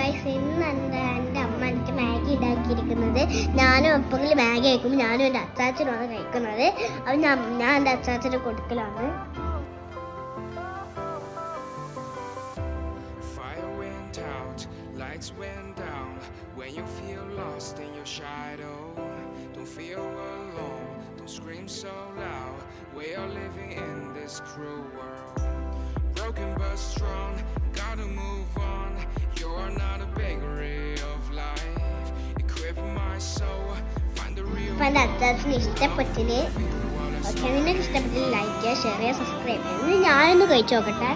Guys, ഇന്ന് എൻ്റെ അമ്മ എനിക്ക് മാഗി ഉണ്ടാക്കിയിരിക്കുന്നത്. ഞാനും എപ്പോഴെങ്കിലും മാഗി കഴിക്കുമ്പോൾ ഞാനും എൻ്റെ അച്ചാച്ചനുമാണ് കഴിക്കുന്നത്. അപ്പം ഞാൻ എൻ്റെ അച്ചാച്ചന് കൊടുക്കലാണ്. Lights went down when you feel lost in your shadow. Don't feel alone, don't scream so loud. We are living in this cruel world. Broken but strong, gotta move on. You're not a bakery of life. Equip my soul, find the real. അപ്പം എൻ്റെ അച്ചാച്ചന് ഇഷ്ടപ്പെട്ടില്ലേ? Okay, നിങ്ങൾക്ക് ഇഷ്ടപ്പെട്ടില്ല like ചെയ്യുക, share ചെയ്യുക, subscribe ചെയ്യുക. ഞാനൊന്ന് കഴിച്ചു നോക്കട്ടെ.